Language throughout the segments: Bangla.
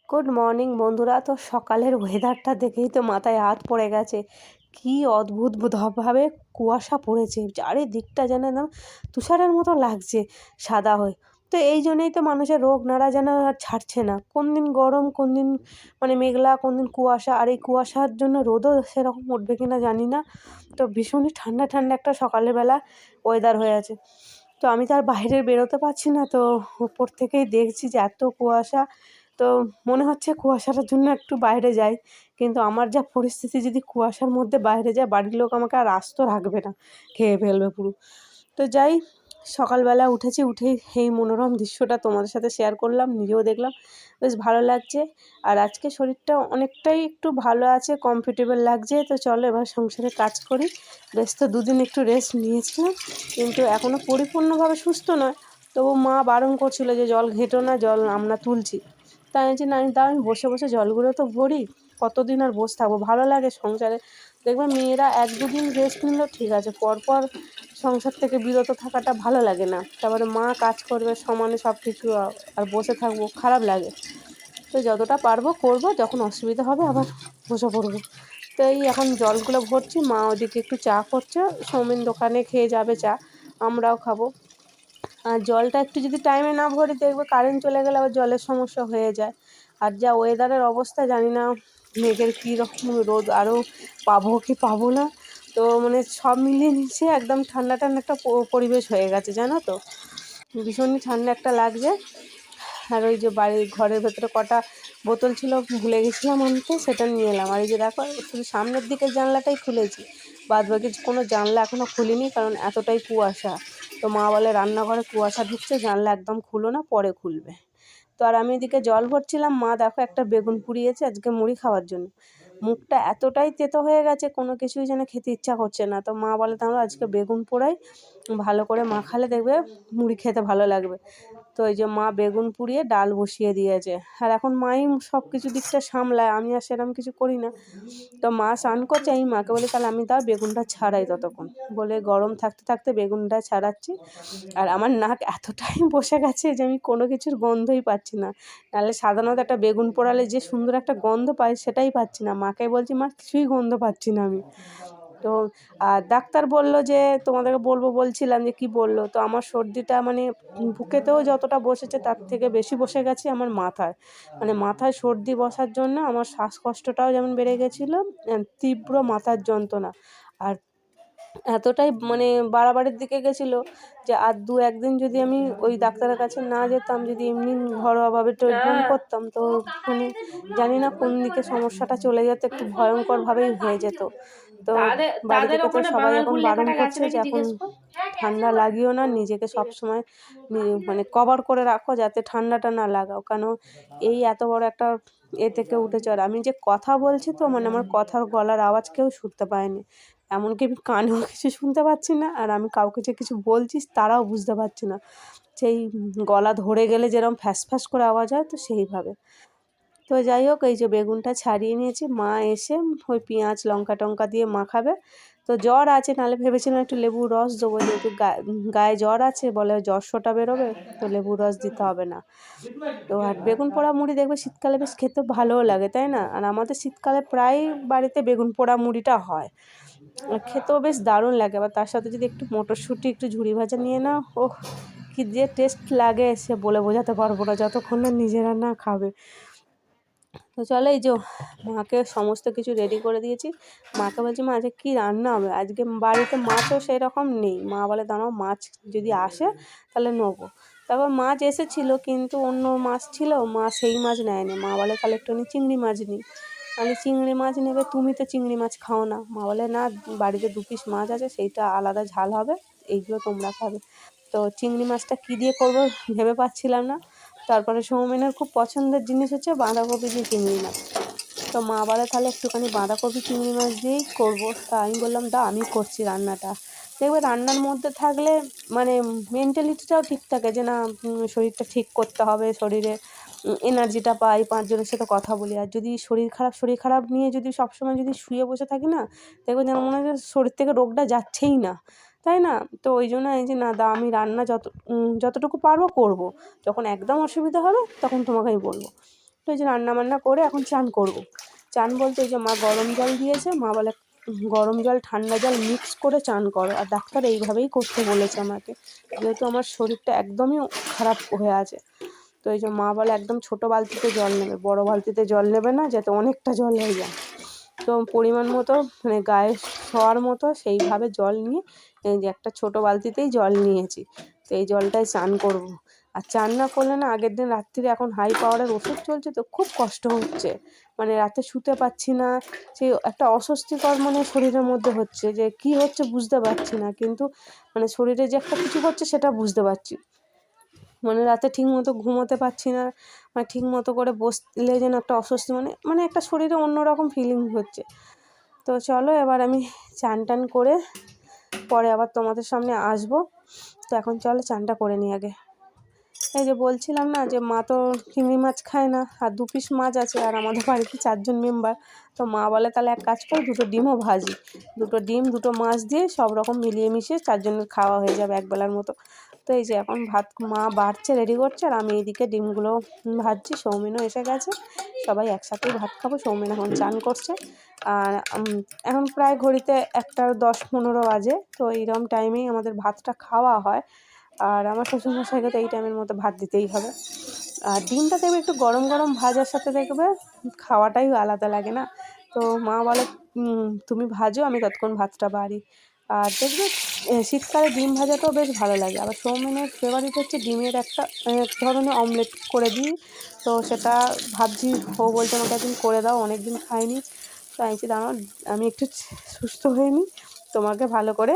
গুড মর্নিং বন্ধুরা। তো সকালের ওয়েদারটা দেখেই তো মাথায় হাত পড়ে গেছে। কি অদ্ভুতভাবে কুয়াশা পড়েছে, চারিদিকটা যেন একদম তুষারের মতো লাগছে সাদা হয়ে। তো এই জন্যই তো মানুষের রোগ নাড়া যেন আর ছাড়ছে না, কোন দিন গরম, কোন দিন মেঘলা, কোন দিন কুয়াশা। আর এই কুয়াশার জন্য রোদও সেরকম উঠবে কিনা জানি না। তো ভীষণই ঠান্ডা ঠান্ডা একটা সকালের বেলা ওয়েদার হয়ে আছে। তো আমি তো আর বাইরে বেরোতে পারছি না, তো উপর থেকেই দেখছি যে এত কুয়াশা। তো মনে হচ্ছে কুয়াশাটার জন্য একটু বাইরে যাই, কিন্তু আমার যা পরিস্থিতি, যদি কুয়াশার মধ্যে বাইরে যায় বাড়ির লোক আমাকে আর আস্ত রাখবে না, খেয়ে ফেলবে পুরো। তো যাই, সকালবেলা উঠেছি, উঠেই এই মনোরম দৃশ্যটা তোমাদের সাথে শেয়ার করলাম, নিজেও দেখলাম, বেশ ভালো লাগছে। আর আজকে শরীরটা অনেকটাই একটু ভালো আছে, কমফর্টেবল লাগছে। তো চলো এবার সংসারে কাজ করি। বেশ তো দুদিন একটু রেস্ট নিয়েছিলাম, কিন্তু এখনও পরিপূর্ণভাবে সুস্থ নয়। তবু মা বারণ করছিল যে জল ঘেঁটো না, জল আমরা তুলছি। তাই যে না, আমি বসে বসে জলগুলো তো ভরি, কতদিন আর বসে থাকবো, ভালো লাগে সংসারে। দেখবে মেয়েরা এক দুদিন রেস্ট নিলেও ঠিক আছে, পরপর সংসার থেকে বিরত থাকাটা ভালো লাগে না। তারপরে মা কাজ করবে সমানে সব কিছু, আর বসে থাকবো, খারাপ লাগে। তো যতটা পারবো করব, যখন অসুবিধা হবে আবার বসে পড়বো। তো এই এখন জলগুলো ভরছি, মা ওদিকে একটু চা করছে, সৌমিন দোকানে খেয়ে যাবে চা, আমরাও খাবো। আর জলটা একটু যদি টাইমে না ভরি, দেখবে কারেন্ট চলে গেলে আবার জলের সমস্যা হয়ে যায়। আর যা ওয়েদারের অবস্থা জানি না, মেঘের কী রকম রোদ, আরও পাবো কি পাবো না। তো সব মিলিয়ে মিশিয়ে একদম ঠান্ডা ঠান্ডা একটা পরিবেশ হয়ে গেছে, জানো তো, ভীষণই ঠান্ডা একটা লাগছে। আর ওই যে বাড়ির ঘরের ভেতরে কটা বোতল ছিল, ভুলে গেছিলাম আনতে, সেটা নিয়ে এলাম। আর এই যে দেখো, শুধু সামনের দিকের জানলাটাই খুলেছি, বাদ বাকি কোনো জানলা এখনও খুলিনি, কারণ এতটাই কুয়াশা। তো মা বলে রান্নাঘরে কুয়াশা ঢুকছে, জানলা একদম খুলো না, পরে খুলবে। তো আর আমি এদিকে জল ভরছিলাম, মা দেখো একটা বেগুন পুড়িয়েছে আজকে মুড়ি খাওয়ার জন্য। মুখটা এতটাই তেতো হয়ে গেছে, কোনো কিছুই যেন খেতে ইচ্ছা করছে না। তো মা বলে তাহলে আজকে বেগুন পোড়াই, ভালো করে মাখালে দেখবে মুড়ি খেতে ভালো লাগবে। তো এই যে মা বেগুন পুড়িয়ে ডাল বসিয়ে দিয়েছে। আর এখন মাই সব কিছু দিকটা সামলায়, আমি আর সেরকম কিছু করি না। তো মা স্নান করছে, আমি মাকে বলি তাহলে আমি তাও বেগুনটা ছাড়াই ততক্ষণ, বলে গরম থাকতে থাকতে বেগুনটা ছাড়াচ্ছি। আর আমার নাক এতটাই বসে গেছে যে আমি কোনো কিছুর গন্ধই পাচ্ছি না। নাহলে সাধারণত একটা বেগুন পোড়ালে যে সুন্দর একটা গন্ধ পাই, সেটাই পাচ্ছি না। মাকে বলছি মা কিছুই গন্ধ পাচ্ছি না আমি। তো আর ডাক্তার বলল যে তোমাদেরকে বলবো, বলছিলাম যে কি বললো, তো আমার সর্দিটা বুকেতেও যতটা বসেছে তার থেকে বেশি বসে গেছে আমার মাথায়। মাথায় সর্দি বসার জন্য আমার শ্বাসকষ্টটাও যেমন বেড়ে গেছিলো, তীব্র মাথার যন্ত্রণা। আর এতটাই বাড়াবাড়ির দিকে গেছিলো যে আর দু একদিন যদি আমি ওই ডাক্তারের কাছে না যেতাম, যদি এমনি ঘরোয়াভাবে ট্রিটমেন্ট করতাম, তো জানি না কোন দিকে সমস্যাটা চলে যেত, একটু ভয়ঙ্করভাবেই হয়ে যেত। তো বাড়ি থেকে তো সবাই এখন বারণ করছে যে এখন ঠান্ডা লাগিও না, নিজেকে সবসময় কভার করে রাখো যাতে ঠান্ডাটা না লাগাও, কেন এই এত বড় একটা এ থেকে উঠেছে। আর আমি যে কথা বলছি, তো আমার কথার গলার আওয়াজ কেউ শুনতে পায়নি, এমনকি আমি কানেও কিছু শুনতে পাচ্ছি না। আর আমি কাউকে যে কিছু বলছি তারাও বুঝতে পারছি না, সেই গলা ধরে গেলে যেরকম ফ্যাস ফ্যাস করে আওয়াজ হয়, তো সেইভাবে। তো যাই হোক, এই যে বেগুনটা ছাড়িয়ে নিয়েছি, মা এসে ওই পেঁয়াজ লঙ্কা টঙ্কা দিয়ে মাখাবে। তো জ্বর আছে, নাহলে ভেবেছিলাম একটু লেবুর রস দেবো, যেহেতু গায়ে জ্বর আছে, বলে জ্বরটা বেরোবে, তো লেবুর রস দিতে হবে না। তো আর বেগুন পোড়া মুড়ি দেখবে শীতকালে বেশ খেতে ভালোও লাগে, তাই না? আর আমাদের শীতকালে প্রায় বাড়িতে বেগুন পোড়া মুড়িটা হয়, আর খেতেও বেশ দারুণ লাগে। আবার তার সাথে যদি একটু মটরশুঁটি, একটু ঝুড়ি ভাজা নিয়ে নাও, ওহ কি যে টেস্ট লাগে সে বলে বোঝাতে পারবো না, যতক্ষণ না নিজেরা না খাবে। তো চলো, এই যে মাকে সমস্ত কিছু রেডি করে দিয়েছি। মাকে বলছি মা আজকে কী রান্না হবে, আজকে বাড়িতে মাছও সেই রকম নেই। মা বলে দাঁড়াও, মাছ যদি আসে তাহলে নেবো। তারপর মাছ এসেছিলো, কিন্তু অন্য মাছ ছিল, মা সেই মাছ নেয়নি। মা বলে তাহলে একটুখানি চিংড়ি মাছ নিই। আমি চিংড়ি মাছ নেবে, তুমি তো চিংড়ি মাছ খাও না। মা বলে না, বাড়িতে 2 পিস মাছ আছে, সেইটা আলাদা ঝাল হবে, এইগুলো তোমরা খাবে। তো চিংড়ি মাছটা কী দিয়ে করবো ভেবে পাচ্ছিলাম না। তারপরে সৌমেনের খুব পছন্দের জিনিস হচ্ছে বাঁধাকপি দিয়ে চিংড়ি মাছ। তো মা বলে তাহলে একটুখানি বাঁধাকপি চিংড়ি মাছ দিয়েই করবো। তা আমি বললাম দা আমি করছি রান্নাটা। দেখবে রান্নার মধ্যে থাকলে মেন্টালিটিটাও ঠিক থাকে, যে না শরীরটা ঠিক করতে হবে, শরীরে এনার্জিটা পাই, 5 জনের সাথে কথা বলি। আর যদি শরীর খারাপ নিয়ে যদি সবসময় যদি শুয়ে বসে থাকি না, দেখবে যেন মনে হয় যে শরীর থেকে রোগটা যাচ্ছেই না, তাই না? তো ওই জন্য এই যে না দা, আমি রান্না যতটুকু পারবো করব, যখন একদম অসুবিধা হবে তখন তোমাকে আমি বলবো। তো এই যে রান্নাবান্না করে এখন চান করব। চান বলতে এই যে মা গরম জল দিয়েছে, মা বলে গরম জল ঠান্ডা জল মিক্স করে চান করো, আর ডাক্তার এইভাবেই করতে বলেছে আমাকে, যেহেতু আমার শরীরটা একদমই খারাপ হয়ে আছে। তো এই যে মা বলে একদম ছোটো বালতিতে জল নেবে, বড় বালতিতে জল নেবে না, যাতে অনেকটা জল হয়ে যায়। তো পরিমাণ মতো মানে গায়ে শোয়ার মতো সেইভাবে জল নিয়ে এই যে একটা ছোটো বালতিতেই জল নিয়েছি। তো এই জলটায় চান করব। আর চান না করলে না, আগের দিন রাত্রিরে এখন হাই পাওয়ারের ওষুধ চলছে তো খুব কষ্ট হচ্ছে, মানে রাতে শুতে পারছি না, সেই একটা অস্বস্তিকর মানে শরীরের মধ্যে হচ্ছে, যে কি হচ্ছে বুঝতে পারছি না, কিন্তু মানে শরীরে যে একটা কিছু হচ্ছে সেটা বুঝতে পারছি। মানে রাতে ঠিকমতো ঘুমোতে পারছি না, মানে ঠিকমতো করে বসলে যেন একটা অস্বস্তি, মানে একটা শরীরে অন্যরকম ফিলিং হচ্ছে। তো চলো এবার আমি চান টান করে পরে আবার তোমাদের সামনে আসবো। তো এখন চলো চানটা করে নিই আগে। এই যে বলছিলাম না যে মা তো চিংড়ি মাছ খায় না, আর 2 পিস মাছ আছে, আর আমাদের বাড়িতে 4 জন মেম্বার। তো মা বলে তাহলে এক কাজ কর, 2টো ডিমও ভাজি, 2টো ডিম 2টো মাছ দিয়ে সব রকম মিলিয়ে মিশিয়ে 4 জনের খাওয়া হয়ে যাবে একবেলার মতো। তো এই যে এখন ভাত মা বাড়ছে, রেডি করছে, আর আমি এইদিকে ডিমগুলো ভাজছি। সৌমিনও এসে গেছে, সবাই একসাথেই ভাত খাবো। সৌমিন এখন চান করছে, আর এখন প্রায় ঘড়িতে 1:10-15 বাজে। তো এইরকম টাইমেই আমাদের ভাতটা খাওয়া হয়, আর আমার শ্বশুরমশাইকে তো এই টাইমের মধ্যে ভাত দিতেই হবে। আর ডিমটা দেখবে একটু গরম গরম ভাজার সাথে দেখবে খাওয়াটাই আলাদা লাগে না। তো মা বলে তুমি ভাজো, আমি ততক্ষণ ভাতটা বাড়ি। আর দেখবে শীতকালে ডিম ভাজাটাও বেশ ভালো লাগে। আবার সৌমিনের ফেভারিট হচ্ছে ডিমের একটা এক ধরনের অমলেট করে দিই, তো সেটা ভাবছি ও বলছে আমাকে একদিন করে দাও, অনেক দিন খাইনি। তো আমি দাঁড়াও আমি একটু সুস্থ হয়ে নিই, তোমাকে ভালো করে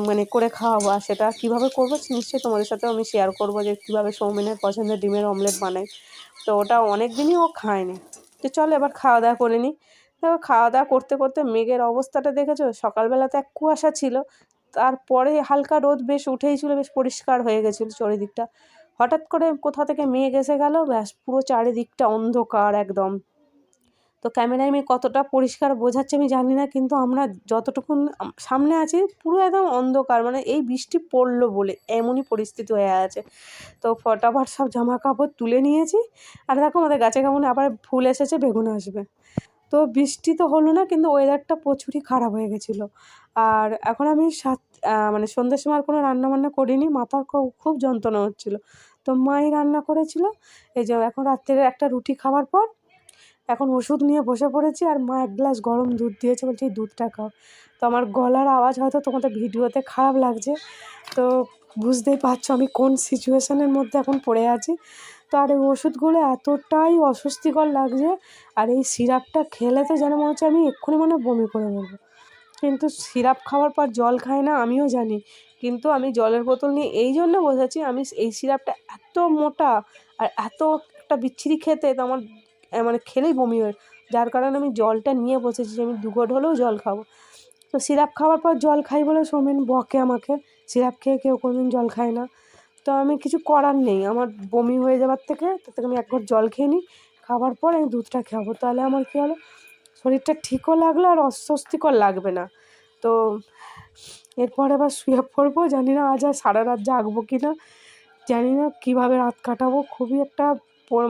মানে করে খাওয়াবো। আর সেটা কীভাবে করবো নিশ্চয়ই তোমাদের সাথেও আমি শেয়ার করবো, যে কীভাবে সৌমিনের পছন্দের ডিমের অমলেট বানাই। তো ওটা অনেক দিনই ও খায়নি। তো চলো এবার খাওয়া দাওয়া করে নিই। এবার খাওয়া দাওয়া করতে করতে মেঘের অবস্থাটা দেখেছো? সকালবেলাতে এক কুয়াশা ছিল, তারপরে হালকা রোদ বেশ উঠেই ছিল, বেশ পরিষ্কার হয়ে গেছিলো চারিদিকটা। হঠাৎ করে কোথা থেকে মেঘ এসে গেল, ব্যাস পুরো চারিদিকটা অন্ধকার একদম। তো ক্যামেরায় আমি কতটা পরিষ্কার বোঝাচ্ছে আমি জানি না, কিন্তু আমরা যতটুকুন সামনে আছি পুরো একদম অন্ধকার, মানে এই বৃষ্টি পড়লো বলে এমনই পরিস্থিতি হয়ে আছে। তো ফটাফট সব জামা কাপড় তুলে নিয়েছি। আর দেখো আমাদের গাছে কেমন আবার ফুল এসেছে, বেগুন আসবে। তো বৃষ্টি তো হলো না, কিন্তু ওয়েদারটা প্রচুরই খারাপ হয়ে গেছিলো। আর এখন আমি মানে সন্ধ্যের সময় আর কোনো রান্নাবান্না করিনি, মাথার খুব যন্ত্রণা হচ্ছিলো। তো মাই রান্না করেছিল। এই যে এখন রাত্রে একটা রুটি খাওয়ার পর এখন ওষুধ নিয়ে বসে পড়েছি, আর মা 1 গ্লাস গরম দুধ দিয়েছে, বলছে এই দুধটা খাও। তো আমার গলার আওয়াজ হয়তো তোমাদের ভিডিওতে খারাপ লাগছে, তো বুঝতেই পারছো আমি কোন সিচুয়েশানের মধ্যে এখন পড়ে আছি। তো আর এই ওষুধগুলো এতটাই অস্বস্তিকর লাগছে, আর এই সিরাপটা খেলে তো যেন মনে হচ্ছে আমি এক্ষুনি বমি করে দেবো। কিন্তু সিরাপ খাওয়ার পর জল খাই না আমিও জানি, কিন্তু আমি জলের বোতল নিয়ে এই জন্য বসেছি, আমি এই সিরাপটা এত মোটা আর এত একটা বিচ্ছিরি খেতে, তো আমার মানে খেলেই বমি হয়, যার কারণে আমি জলটা নিয়ে বসেছি যে আমি 2 ঘট হলেও জল খাবো। তো সিরাপ খাওয়ার পর জল খাই বলে সৌমেন বকে আমাকে, সিরাপ খেয়ে কেউ কোনোদিন জল খায় না। তো আমি কিছু করার নেই, আমার বমি হয়ে যাওয়ার থেকে তার থেকে আমি 1 ঘট জল খেয়ে নিই, খাওয়ার পর আমি দুধটা খাবো, তাহলে আমার কী হলো শরীরটা ঠিকও লাগলো আর অস্বস্তিকর লাগবে না। তো এরপর আবার শুয়ে পড়বো, জানি না আজ আর সারা রাত জাগবো কি না, জানি না কীভাবে রাত কাটাবো। খুবই একটা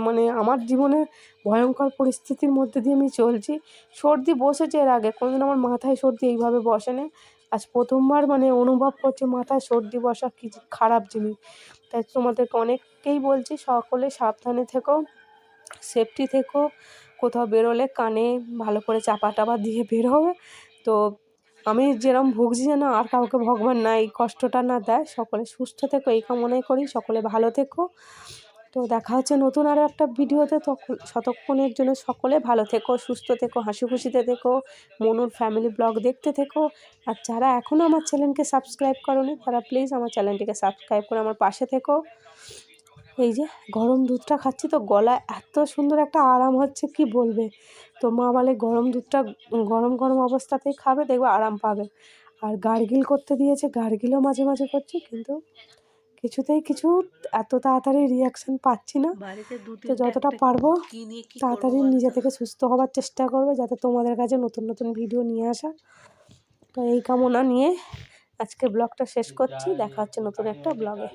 মানে আমার জীবনে ভয়ঙ্কর পরিস্থিতির মধ্যে দিয়ে আমি চলছি। সর্দি বসেছে এর আগে, কোনোদিন আমার মাথায় সর্দি এইভাবে বসেনি, আজ প্রথমবার মানে অনুভব করছি মাথায় সর্দি বসা কী খারাপ জিনিস। তাই তোমাদেরকে অনেককেই বলছি সকলে সাবধানে থেকো, সেফটি থেকো, কোথাও বেরোলে কানে ভালো করে চাপা টাপা দিয়ে বেরোবে। তো আমি যেরকম ভুগছি যেন আর কাউকে ভগবান না এই কষ্টটা না দেয়। সকলে সুস্থ থেকো এই কামনাই করি, সকলে ভালো থেকো। তো দেখা হচ্ছে নতুন আরও একটা ভিডিওতে, ততক্ষণের জন্য সকলে ভালো থেকো, সুস্থ থেকো, হাসি খুশিতে থেকো, মনুর ফ্যামিলি ব্লগ দেখতে থেকো। আর যারা এখনও আমার চ্যানেলকে সাবস্ক্রাইব করোনি তারা প্লিজ আমার চ্যানেলটিকে সাবস্ক্রাইব করে আমার পাশে থেকো। এই যে গরম দুধটা খাচ্ছি তো গলায় এত সুন্দর একটা আরাম হচ্ছে কি বলবে। তো মা বলে গরম দুধটা গরম গরম অবস্থাতেই খাবে, দেখবে আরাম পাবে। আর গার্গিল করতে দিয়েছে, গার্গিলও মাঝে মাঝে করছি, কিন্তু কিছুতেই কিছু এত তাড়াতাড়ি রিয়াকশান পাচ্ছি না। তো যতটা পারবো তাড়াতাড়ি নিজে থেকে সুস্থ হওয়ার চেষ্টা করবো, যাতে তোমাদের কাছে নতুন নতুন ভিডিও নিয়ে আসা। তো এই কামনা নিয়ে আজকে ব্লগটা শেষ করছি, দেখা হচ্ছে নতুন একটা ব্লগে।